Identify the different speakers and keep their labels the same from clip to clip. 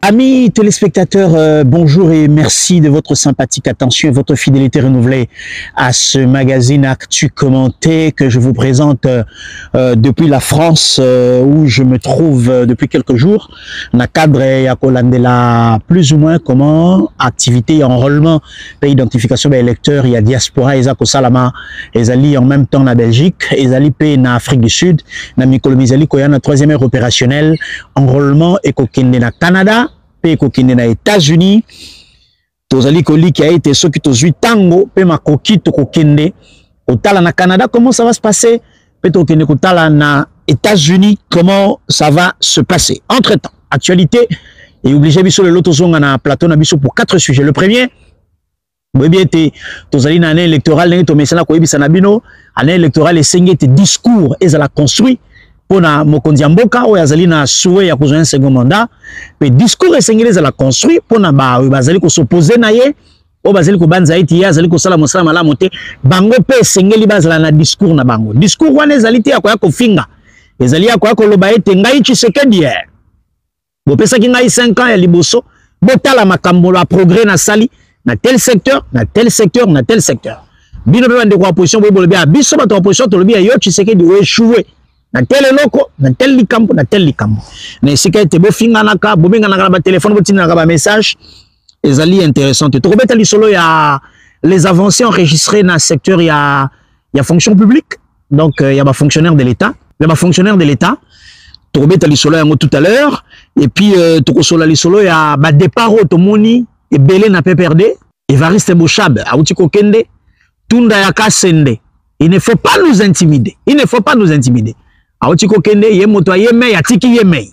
Speaker 1: Amis téléspectateurs, bonjour et merci de votre sympathique attention et votre fidélité renouvelée à ce magazine Actu Commenté que je vous présente depuis la France où je me trouve depuis quelques jours. Dans le cadre de plus ou moins comment activité et enrôlement et identification des électeurs, il y a diaspora, il y a Salama, il en même temps en Belgique, il y a en Afrique du Sud, il y a la troisième heure opérationnelle, enrôlement et kokende na Canada. Pe kokende na États-Unis tozali koliki a été ceux qui tozui tango pe makoki to kokende otala na Canada comment ça va se passer pe to kokende kotala na États-Unis comment ça va se passer. Entre-temps, actualité et obligé biso le loto zonga na plateau na biso pour 4 sujets. Le premier bien été tozali na année électorale ne to mesana ko yebisa na bino année électorale esengete discours ezala construit pona mokonzi mboka oyo azali na souhait ya kozwa un second mandat pe discours esengeli ezala construit pona ba bazali ko s'opposer na ye o bazali ko banza iti ya azali ko sala mosala malamu te bango pe esengeli bazala na discours na bango discours wana ezali te ya ko finga ezali ya ko loba ete ngai Tshisekedi bo pesa ki ngai 5 ans ya liboso botala makambo la progrès na sali na tel secteur na tel secteur na tel secteur bino be bande ko opposition bo bolobi biso ba to opposition to lobi yo Tshisekedi o échoué na tel loko na tel likambo na tel likambo na esika ete bo finga naka bo benga naka ba téléphone bo tina naka ba message ezali intéressant to kobeta lisolo ya les avancées enregistrées dans le secteur ya fonction publique donc il y a ba fonctionnaire de l'état to kobeta lisolo yango tout à l'heure et puis to kosola lisolo ya ba départ otomoni et belé na PPRD Evariste Bochab auti kokende tunda ya kasende. Il ne faut pas nous intimider. Aotiko kende ye moto yeme ya tiki yeme.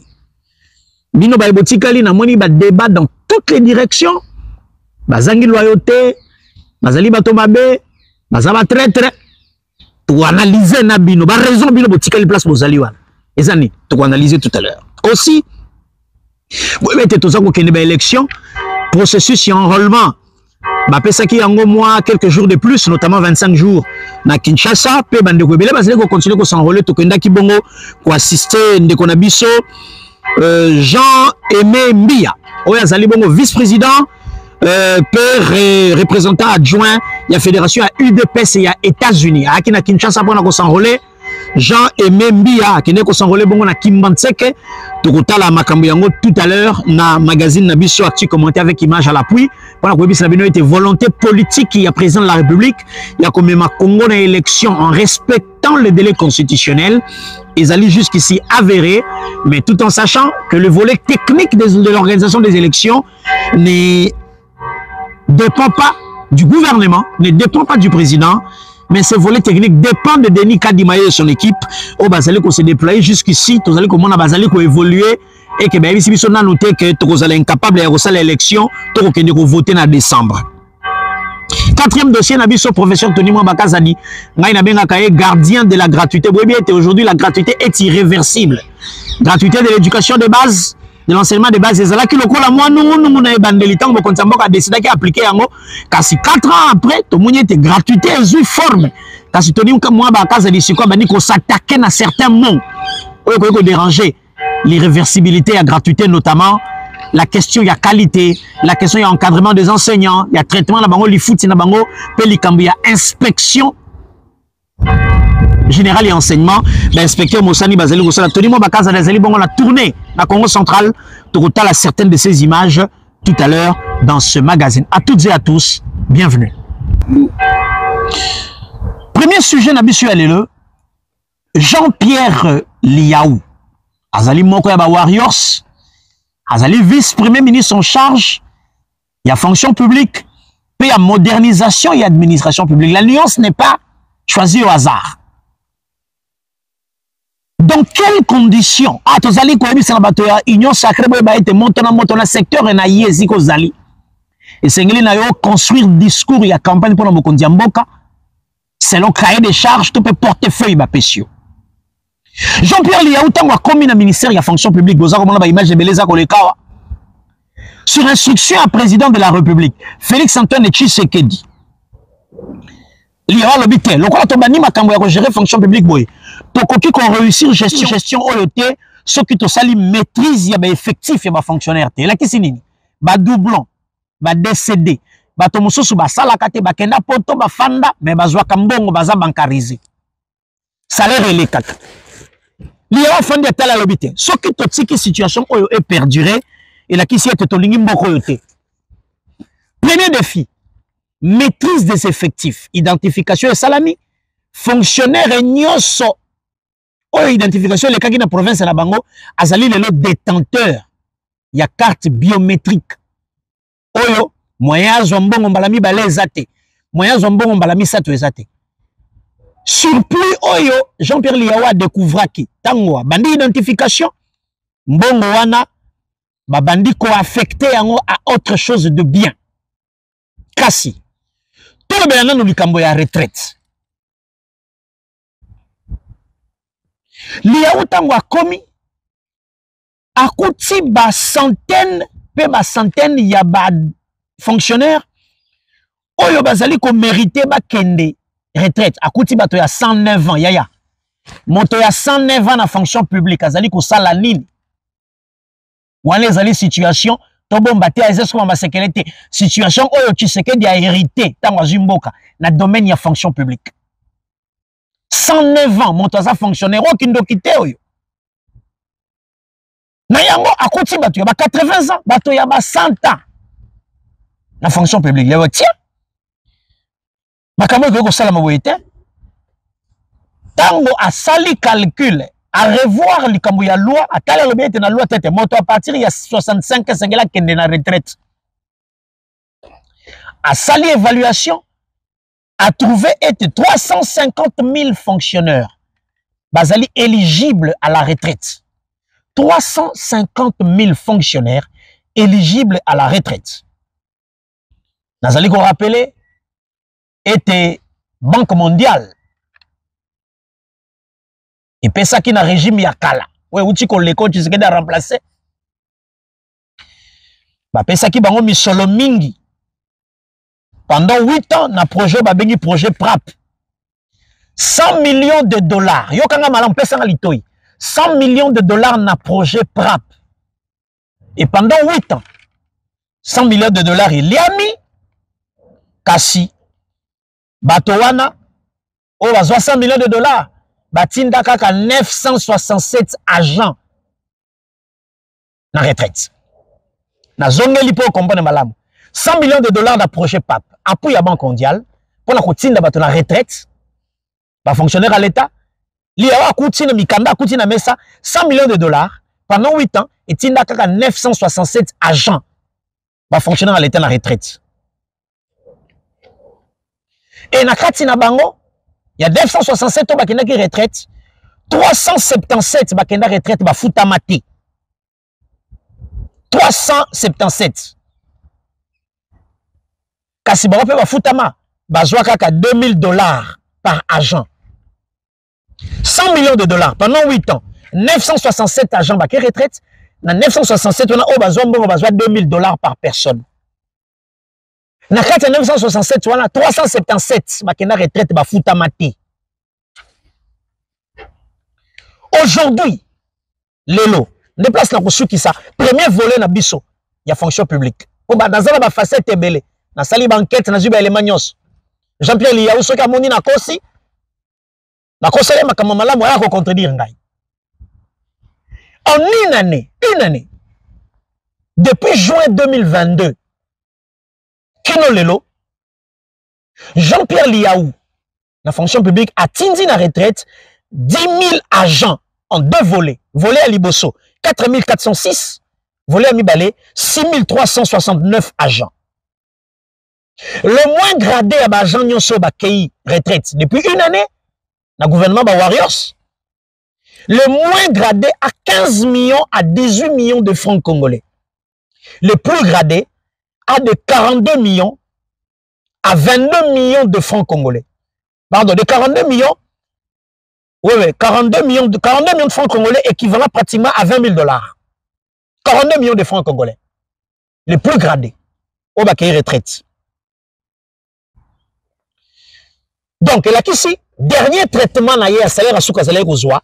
Speaker 1: Bino ba botikali na moni ba débat dans toutes les directions. Bazangi loyauté, bazali bato mabe, bazaba traître. Pour analyser na bino, ba raison bino botikali place bozali wana. Ezani, to analyser tout à l'heure. Aussi, vous mettez tout ça ko kende ba élection, processus et enrôlement. Ba pesa ki yango mois quelques jours de plus notamment 25 jours na Kinshasa pe bande ko belé basile ko continuer ko s'enrôler to kenda ki bongo ko assister ndeko na biso Jean-Aimé Mbia oya azali bongo vice-président représentant adjoint ya fédération à UDPS et à États-Unis aki na Kinshasa pour na ko s'enrôler Jean-Aimé Mbia qui n'est ko s'enrôler bongo na Kimbantseke to kotala makambo yango tout à l'heure na magazine na biso Actu Commenté avec image à l'appui. Pour la Kouébis Nabino était volonté politique qui a président de la République. Il y a comme ma Congo dans l'élection en respectant le délai constitutionnel. Ils allaient jusqu'ici avérés, mais tout en sachant que le volet technique de l'organisation des élections ne dépend pas du gouvernement, ne dépend pas du président, mais ce volet technique dépend de Denis Kadimaye et son équipe. Au Bazali qu'on s'est déployé jusqu'ici, tout allez comment on a Bazali qu'on évolué. Et que bien ici on a noté que tu es incapable de relancer l'élection, tu es voter en décembre. Quatrième dossier, Nabiso professeur Tony Mwambakazadi, gardien de la gratuité. Aujourd'hui, la gratuité est irréversible. Gratuité de l'éducation de base, de l'enseignement de base. C'est là que le coup, moi, nous avons décidé d'appliquer. Car 4 ans après, tout le monde était gratuité et sous forme. Car si Tony Mwambakazadi, c'est quoi, qu'on s'attaquait à certains mots, qu'on déranger. L'irréversibilité à gratuité notamment, la question il y a qualité, la question il y a encadrement des enseignants, il y a traitement la bango, li foot na bango, il y a inspection générale et enseignement, l'inspecteur Moussani Bazali Gosala, Tony Mwambakaza Bazali bongo la tournée la Congo centrale, total à certaines de ces images tout à l'heure dans ce magazine. À toutes et à tous, bienvenue. Premier sujet Nabisu Alele, Jean-Pierre Liaou. Azali Moko Yaba Warriors, Azali vice-premier ministre en charge, il y a fonction publique, puis il y a modernisation et administration publique. La nuance n'est pas choisie au hasard. Dans quelles conditions? Ah, Tozali Kouebi Sanabatoya, Union Sacrée, Montona secteur et na Yezi Kozali. Et c'est que construire discours, il y a campagne pour le Mokondi Mboka, selon cahier des charges, tout peut portefeuille, bah, Pessio. Jean-Pierre Liaou a commis le ministère de la fonction publique sur instruction à président de la République Félix Antoine Tshisekedi. Liaou l'habité le quoi to bani makambo ya gérer fonction publique boy to koki ko réussir gestion oyoté Ce qui te sali maîtrise, il y a effectif, il y a fonctionnaire. Et là, qui c'est nini? Ba doublon, ba décédé, ba tomosusu ba salakate, ba kenda poto, ba fanda, mais ba zwa kambongo, ba za bancarisé. Salaire est kaka. L'IA fandi à tala lobité. Ce qui te tiki situation est perdurée, et là, qui s'y est tolingi mboko yote. Premier défi, maîtrise des effectifs, identification et salami, fonctionnaire et nyoso. Oyo identification les kaki na province na bango azali le détenteur il y a carte biométrique oyo moyen zombongo mbalami balezate moyen zombongo mbalami sato ezate surplus oyo Jean-Pierre Liawa découvraki tango bandi identification mbongo wana ba bandi ko affecté yango à autre chose de bien kasi tout le bien nous likambo ya retraite. Liaou tango a commis a kouti ba centaine pe ba centaine ya ba fonctionnaire oyo bazali ko mérité ba kende retraite a kouti bato ya 109 ans yaya moto ya 109 ans na fonction publique azali ko sala nini wana ezali situation to bomba te azesko ma sécurité situation oyo Tshisekedi a hérité tango azimboka na domaine ya fonction publique 109 ans, mon toza fonctionnaire, qui ndo quitté oyo. Na yango akoti bato ya ba 80 ans, bato ya ba 100 ans. La fonction publique, ya tiens. Makambo ko sala maboyete. Tango a sali calcul, à revoir likambo ya loi, a tala lobete na loi tete moto à partir ya 65 sengela kende na retraite. A sali évaluation a trouvé être 350 000 fonctionnaires basali éligibles à la retraite. 350 000 fonctionnaires éligibles à la retraite. Nazali ko rappeler était Banque mondiale. Et pesa qui na régime ya kala. Ouais, outi ko leko tu sais remplacer. Ba pesa qui bango misolo mingi. Pendant 8 ans, na projet babengi projet PRAP. 100 millions de dollars. Yo kanga malam pesa ngalitoi. 100 millions de dollars na projet PRAP. Et pendant 8 ans, 100 millions de dollars il y a mis kasi batowana o bazwa 100 millions de dollars batinda kaka 967 agents na retraite. Na zongeli po comprendre malamu. 100 millions de dollars de projet PAP. Appui à Banque mondiale, pour la routine de la retraite, va fonctionnaire à l'État. Il y a un mikanda, a messa 100 millions de dollars pendant 8 ans et il y a 967 agents va fonctionnaire à l'État à la retraite. Et na katina bango, il y a 967 ans qui retraite, 377 qui retraite va foutamate. 377. Kasi ba pe futama bazwa kaka 2000 $ par agent. 100 millions de dollars pendant 8 ans. 967 agents ba ki retraite na 967 on a o bazwa mbongo bazwa 2000 $ par personne. Na kati 967 wana 377 ba kena retraite ba futama te. Aujourd'hui lelo déplace na kosuki ça premier volet na biso ya fonction publique. Po ba dans la facette ebele. Na sali banquette na zuba élément nyos. Jean-Pierre Liaou soki amoni na kosi. Na kosele makama malamu ya ko contredire ngai. En une année, depuis juin 2022, kino lelo, Jean-Pierre Liaou, la fonction publique, a tindi na retraite 10 000 agents en 2 volets. Volet à Liboso, 4 406. Volet à Mibale, 6 369 agents. Le moins gradé à Bajan Nyonso Bakei retraite depuis une année, le gouvernement ba Warriors, le moins gradé à 15 millions à 18 millions de francs congolais. Le plus gradé a de 42 millions à 22 millions de francs congolais. Pardon, de 42 millions, oui, 42 millions de francs congolais équivalent pratiquement à 20 000 $. 42 millions de francs congolais. Le plus gradé au Bakei retraite. Donc, là, ici, dernier traitement, na salaire à soukazale kozwa,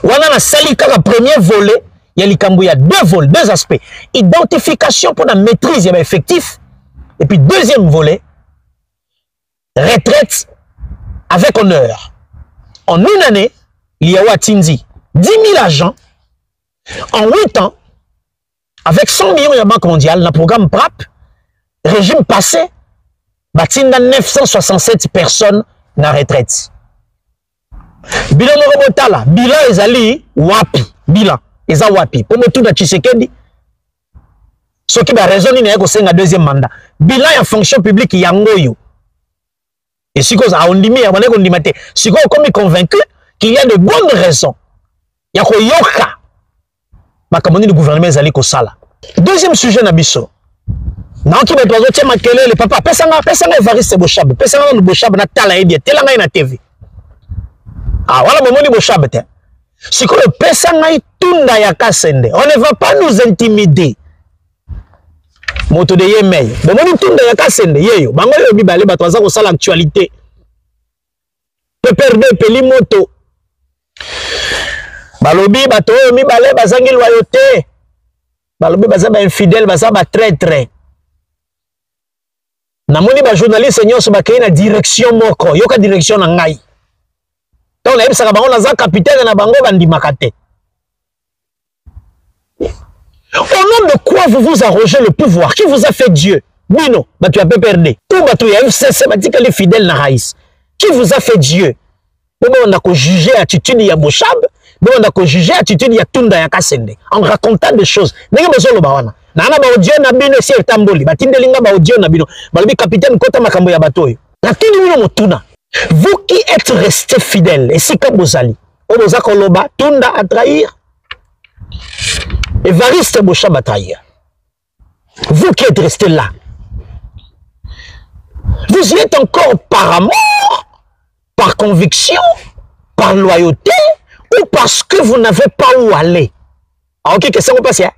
Speaker 1: Wana na sali kaka premier volet, il y a likambo, il y a deux volets, deux aspects. Identification pour la maîtrise, il y a effectif. Et puis deuxième volet, retraite avec honneur. En une année, il y a Watindi 10 000 agents. En 8 ans, avec 100 millions de la Banque mondiale, dans le programme PRAP, régime passé, Batinda 967 personnes na retraite. Bilan Morobotala, bilan ezali wapi, bilan eza wapi. Pour me tout na Tshisekedi, ce qui a raison ni ko senga deuxième mandat. Bilan ya fonction publique yangoyo. Et si cause a ondimi ya bane ko ndimate, si ko comme convaincu qu'il y a de bonnes raisons. Ya ko yoka. Makamoni du gouvernement ezali ko sala. Deuxième sujet na biso. Na ki beto azotia makelele papa pesanga Evariste Boshab, pesanga Boshab na tala ebi telanga na TV. Ah, voilà, momoni Boshab te. Si que le pesanga tunda ya kasende, on ne va pas nous intimider. Moto de yemei. Momoni tunda ya kasende yeyo. Bango yo bibale bato aza ko sala actualité. Pe perdre peli moto. Balobi bato yo mibale bazangi loyauté. Balobi baza ba infidèle, baza ba traître. Namoni ba journaliste nyonso ba kei na direction moko, yoka direction na ngai. Donc la ebisaka bango naza capitaine na bango bandimaka te. Au nom de quoi vous vous arrogez le pouvoir? Qui vous a fait Dieu? Bino, bah tu as peu perdu. Tout bah tu as FCC, bah tu es fidèle na Raïs. Qui vous a fait Dieu? On a qu'à juger l'attitude de Boshab, on a qu'à juger l'attitude de Tunda ya Kasende. En racontant des choses. N'est-ce pas le bawana? Nana ba audio na bino si etamboli. Ba tindelinga ba audio na bino. Ba le capitaine kota makambo ya batoyo. Na tindi bino motuna. Vous qui êtes restés fidèles, et si comme vous allez, Oboza Koloba, Tunda à trahir, Evariste Boshab à trahir. Vous qui êtes restés là, vous y êtes encore par amour, par conviction, par loyauté, ou parce que vous n'avez pas où aller. Ah, ok, qu'est-ce que vous passez?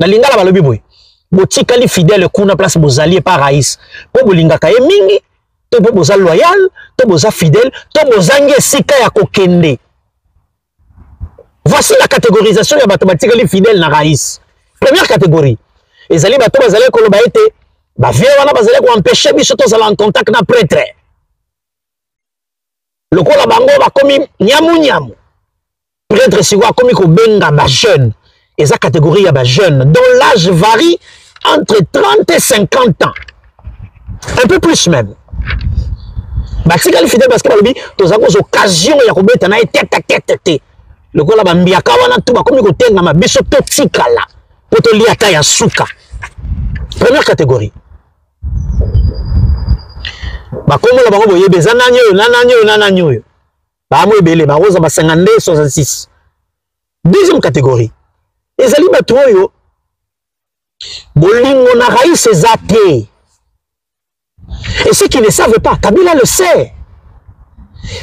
Speaker 1: Na lingala balobi boy. Botikali fidèle kuna place bozali par Raïs. Po bolinga kaye mingi. To boza loyal, to boza fidèle, to bozangi sika ya kokende. Voici la catégorisation ya bato batikali fidèle na Raïs. Première catégorie. Ezali bato bazali koloba ete ba vie wana bazali ko empêcher biso to zala en contact na prêtre. Lokola bango ba komi nyamu. Prêtre siwa komi ko benga ba jeune. Eza catégorie ya ba jeune dont l'âge varie entre 30 et 50 ans. Un peu plus même. Batikali fidèle parce que balobi tozako occasion ya kobeta na tête à tête. Le kola bambiaka wana tu bakomi ko tenga mabiso to tikala poto liata ya suka. Première catégorie. Bakomo la bango boye bezana nyo. Ba mo ebele ba roza ba 52 66. Deuxième catégorie. Ezali bato oyo bolingo na Raïs ezate. Et ceux qui ne savent pas, Kabila le sait.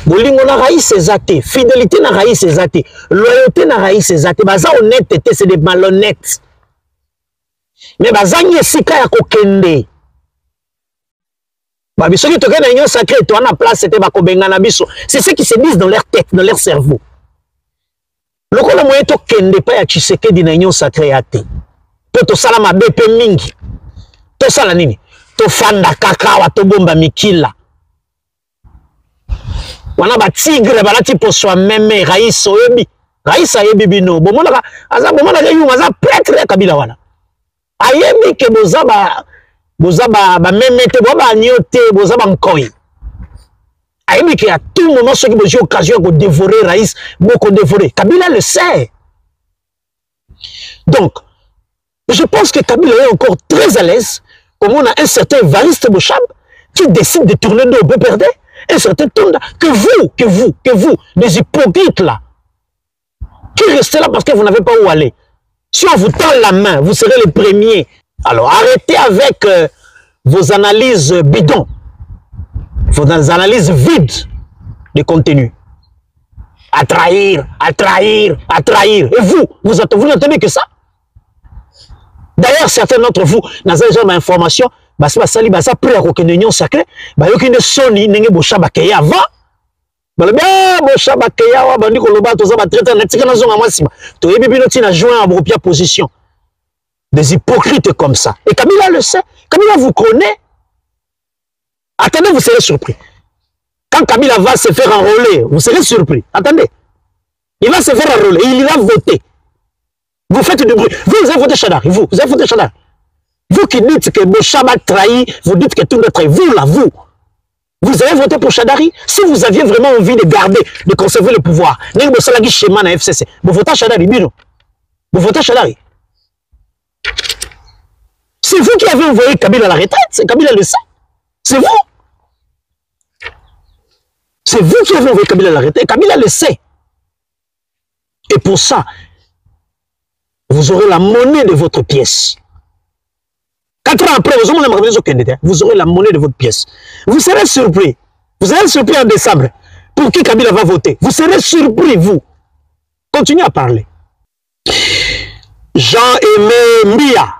Speaker 1: Bolingo na Raïs ezate, fidélité na Raïs ezate, loyauté na Raïs ezate, baza honnêteté, c'est des malhonnêtes. Mais baza nyesika ya kokende. Babiso ki toke na union sacrée, toi na place c'était bakobenga na biso. C'est ce qui se disent dans leur tête, dans leur cerveau. Lokola moye to kende pa ya Tshisekedi na union sacrée ate. Po to sala mabe pe mingi. To sala nini? To fanda kakawa to bomba mikila. Wana ba tigre balati po soi même Raïs oyebi. Raïs ayebi bino. Bomona aza yu aza prêtre Kabila wana. Ayebi ke boza ba memete boba nyote boza ba nkoi. Ayebi ke à tout moment ceux qui ont occasion de dévorer Raïs, beaucoup dévorer. Kabila le sait. Donc, je pense que Kabila est encore très à l'aise. Comme on a un certain Evariste Boshab qui décide de tourner de BPRD, un certain Tunda, que vous, des hypocrites là, qui restez là parce que vous n'avez pas où aller. Si on vous tend la main, vous serez les premiers. Alors arrêtez avec vos analyses bidons, vos analyses vides de contenu. À trahir. Et vous n'entendez que ça? D'ailleurs, certains d'entre vous, dans un genre d'information, bah, ça prêt à aucune union sacrée, bah, aucune Sony, n'est pas Boshab avant. Balabia Bocha Bakeya bandi ko loba toza ba traiter na tika na zonga mwasiba. To yebi bino tina joint à propre position. Des hypocrites comme ça. Et Kabila le sait. Kabila vous connaît. Attendez, vous serez surpris. Quand Kabila va se faire enrôler, vous serez surpris. Attendez. Il va se faire enrôler. Il va voter. Vous faites du bruit. Vous avez voté Chadar. Vous avez voté Chadar. Vous qui dites que Bocha m'a trahi, vous dites que tout le monde a trahi. Vous là, vous. Vous avez voté pour Chadari. Si vous aviez vraiment envie de garder, de conserver le pouvoir, vous votez Chadari. Vous votez Chadari. C'est vous qui avez envoyé Kabila à la retraite. Kabila le sait. C'est vous. C'est vous qui avez envoyé Kabila à la retraite. Kabila le sait. Et pour ça, vous aurez la monnaie de votre pièce. 4 ans après, vous aurez la monnaie de votre pièce. Vous serez surpris. Vous serez surpris en décembre. Pour qui Kabila va voter? Vous serez surpris, vous. Continuez à parler. Jean-Aimé Mbia.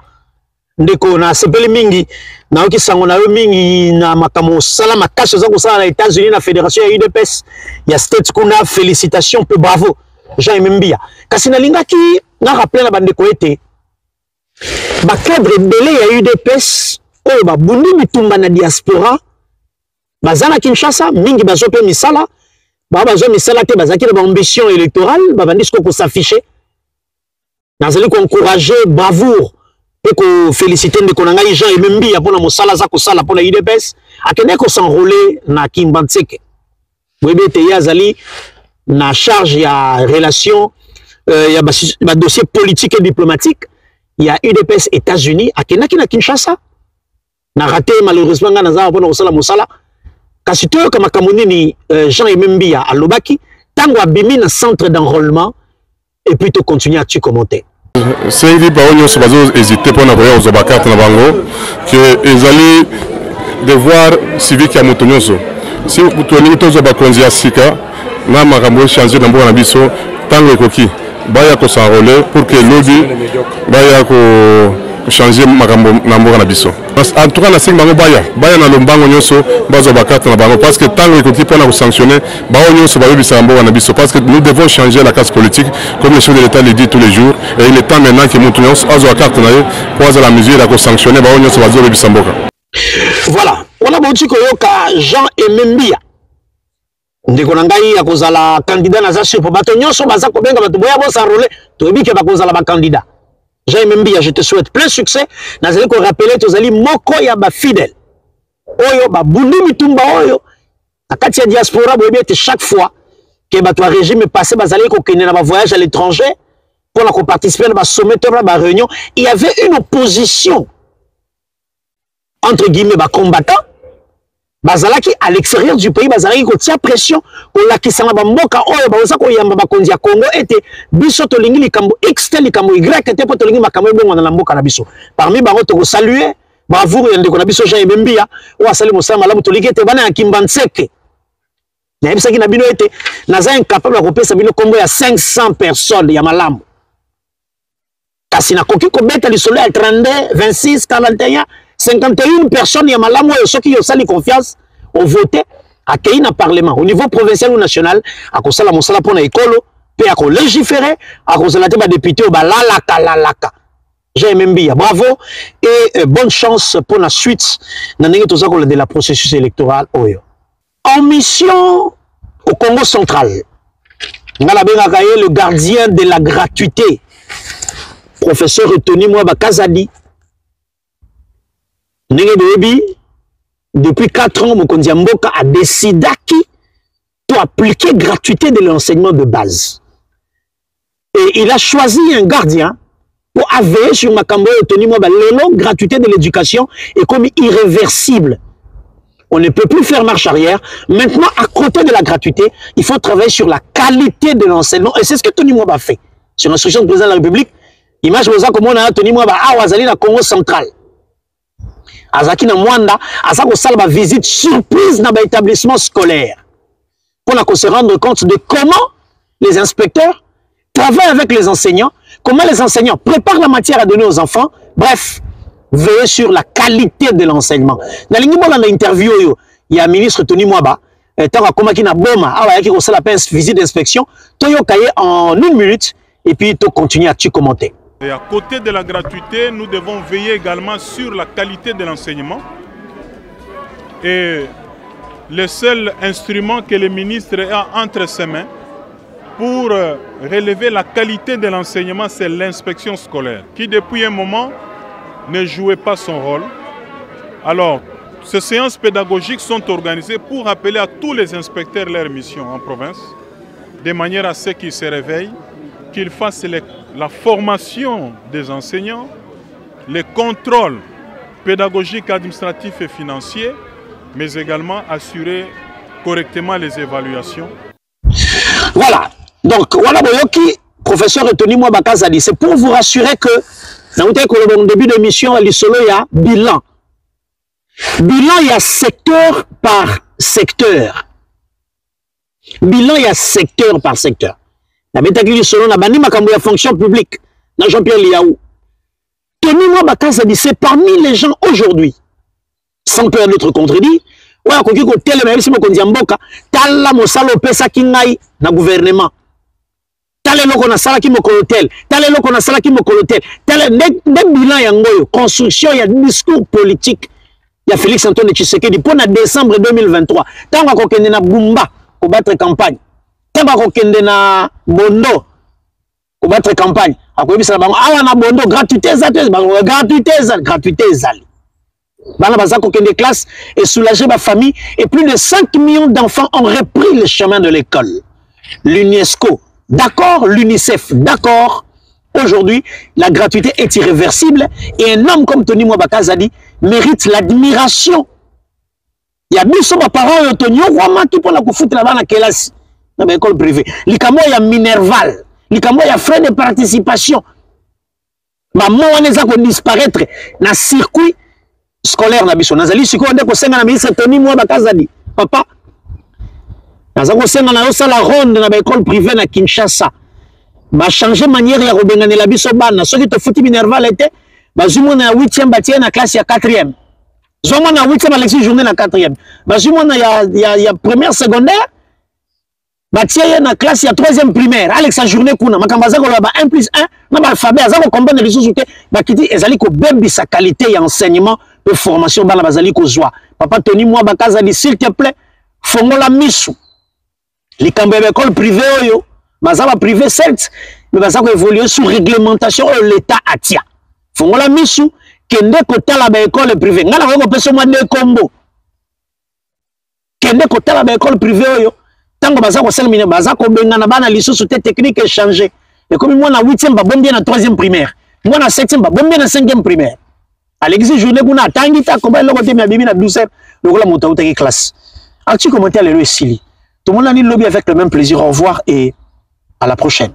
Speaker 1: Ndeko na sepeli mingi. Na oki sango na mingi na makamo sala makache za kusala na États-Unis na fédération ya UDPS. Ya state kuna félicitations peu bravo. Jean-Aimé Mbia. Kasi na lingaki na rappelé na bandeko ete. Ba cadre belé ya UDPS oyo ba bundi mitumba na diaspora bazana Kinshasa mingi bazo pe misala ba bazo misala te bazaki na ambition électorale ba bandi ko s'afficher nazali ko encourager bravoure et ko féliciter ndeko na ngai Jean-Aimé Mbia pona mosala za ko sala pona UDPS akende ko s'enrôler na Kimbantseke webete yazali na charge ya relation ya ba dossier politique et diplomatique. Il y a UDPS États-Unis, à Kinshasa. N'a raté malheureusement Naza pour Osala Mosala. Kasito comme Kamonini Jean-Aimé Mbia à Lobaki, tango abimi na centre d'enrôlement et puis tu continues à tu commenter.
Speaker 2: C'est dit par nous bazo hésiter pour n'avoir aux obakart na bango que ezali devoir civique à Motonyoso. Si vous tournez tous obakonzi asika na makambo changer na mboka na biso tango ekoki. Baya ko s'enrôler pour que lobby baya ko changer makambo na mboka na biso. En tout cas na singa bango baya na lombango nyoso bazo bakata na bango parce que tango ekoki pona ko sanctionner bao nyoso ba bibisa mboka na biso parce que nous devons changer la classe politique comme le chef de l'État le dit tous les jours et il est temps maintenant que mutu nyoso azo bakata na ye pour la mesure à ko sanctionner bao nyoso bazo bibisa mboka. Voilà,
Speaker 1: on a bouti ko yoka Jean-Aimé Mbia. Ndeko nangai akozala candidat na za sur po bato nyonso baza ko benga bato boya bo s'enrôler to ebike bakozala ba candidat. Jean-Aimé Mbia, je te souhaite plein succès. Nazali ko rappeler tozali moko ya ba fidèle. Oyo ba bundu mitumba oyo akati ya diaspora bo ebite chaque fois que bato régime passé bazali ko kene na ba voyage à l'étranger pour la ko participer na ba sommet to ba réunion, il y avait une opposition entre guillemets ba combattants. Bazalaki à l'extérieur du pays, bazalaki ko tia pression ko lakisanga ba mboka oyo baoza ko yamba bakonzi ya Congo ete biso to lingi likambo X te likambo Y te po to lingi makambo bongo na mboka na biso. Parmi bango to ko saluer bravoure ya ndeko na biso Jean-Aimé Mbia o asali mosala malamu to lingi ete bana ya Kimbantseke. Na yebisaki na bino ete naza incapable ko pesa bino kombo ya 500 personnes ya malamu. Kasi na koki ko beta lisolo ya 32, 26, 41 51 personnes ya malamu oyo soki yo sali confiance au voter à Keina parlement au niveau provincial ou national à kosala mosala pona ekolo pe à ko légiférer à kosala te ba député au ba lalaka Jean-Aimé Mbia bravo et bonne chance pour la suite na ndenge tozako de la processus électoral oyo en mission au Congo central ngala benga kaye le gardien de la gratuité professeur Tony Mwaba Kazadi. Depuis 4 ans, Mokonzi Mboka a décidé pour appliquer gratuité de l'enseignement de base. Et il a choisi un gardien pour veiller sur Makambo et Tony Mwaba. La gratuité de l'éducation est comme irréversible. On ne peut plus faire marche arrière. Maintenant, à côté de la gratuité, il faut travailler sur la qualité de l'enseignement. Et c'est ce que Tony Mwaba fait. Sur l'instruction du président de la République, image comme on a Tony Mwaba à Ouazali, la Congo central. Azaki na Mwanda, azako salba visite surprise dans l'établissement scolaire. Pour se rendre compte de comment les inspecteurs travaillent avec les enseignants, comment les enseignants préparent la matière à donner aux enfants. Bref, veiller sur la qualité de l'enseignement. Dans l'interview, il y a le ministre Tony Mwaba, tant comme qui na boma awa yaki ko sala visite d'inspection to yo cahier en 1 minute et puis tu continues à tu commenter.
Speaker 3: Et à côté de la gratuité, nous devons veiller également sur la qualité de l'enseignement. Et le seul instrument que le ministre a entre ses mains pour relever la qualité de l'enseignement, c'est l'inspection scolaire, qui depuis un moment ne jouait pas son rôle. Alors, ces séances pédagogiques sont organisées pour rappeler à tous les inspecteurs leur mission en province, de manière à ce qu'ils se réveillent, qu'ils fassent la formation des enseignants, les contrôles pédagogiques, administratifs et financiers, mais également assurer correctement les évaluations.
Speaker 1: Voilà. Donc, voilà, professeur Tony Mwabakaza dit, c'est pour vous rassurer que dans le début de mission, il y a bilan. Bilan, il y a secteur par secteur. Bilan, il y a secteur par secteur. La métaglie selon la bani makambo ya fonction publique. Dans Jean-Pierre Liaou. Tony Mwabakaza dit, c'est parmi les gens aujourd'hui, sans que notre contredit, ouais, ko ko tele même si mo kondia mboka, tala mo salo pesa kingai na gouvernement. Tale loko na sala ki mo kolotel, tale loko na sala ki mo kolotel. Tale ne bilan ya ngoyo, construction ya discours politique. Ya Félix Antoine Tshisekedi pour na décembre 2023. Tanga ko kende na Bumba ko battre campagne. Tanga ko kende na Bondo ko battre campagne. Akoyebisa bango awa na Bondo gratuité ezali, gratuité ezali. Bana bazako kende classe et soulager ma famille et plus de 5 millions d'enfants ont repris le chemin de l'école. L'UNESCO, d'accord, l'UNICEF, d'accord. Aujourd'hui, la gratuité est irréversible et un homme comme Tony Mwabakaza dit mérite l'admiration. Il y a biso ba parents Tony Wama qui pour la foutre là-bas na classe dans l'école privée. Likamo ya Minerval, likamo ya frais de participation. Ba mo waneza ko disparaître na circuit scolaire na biso. Nazali siko ndeko senga na ministre Tony Mwabakaza dit papa nazako senga na yo sala ronde na école privée na Kinshasa. Ba changer manière ya robengane la biso bana soki to futi Minerval était bazumo na 8e batie na classe ya 4e zomo na 8e Alexis journée na 4e bazumo na ya première secondaire batie na classe ya 3e primaire Alexa journée kuna makamba zako ba 1 plus 1 na ba alphabet azako comprendre les sous te bakiti ezali ko bebi sa qualité ya enseignement de formation bana bazali ko zwa papa Tony Mwabakaza dit s'il te plaît fongola misu likambo ya école privée oyo bazaba privé certes mais bazako évoluer sous réglementation l'état atia fongola misu kende kotala ba école privée ngala ko peso mwa ne kombo kende kotala ba école privée oyo tango bazako selmine bazako benga na bana lisusu te technique échanger et comme moi na 8e ba bombi na 3e primaire moi na 7e ba bombi na 5e primaire Alexis journée kuna tangi ta komba loko te mi bibi na 12h lokola monta uta ki classe as-tu commenté le Sili tout le monde a dit lobby avec le même plaisir au revoir et à la prochaine.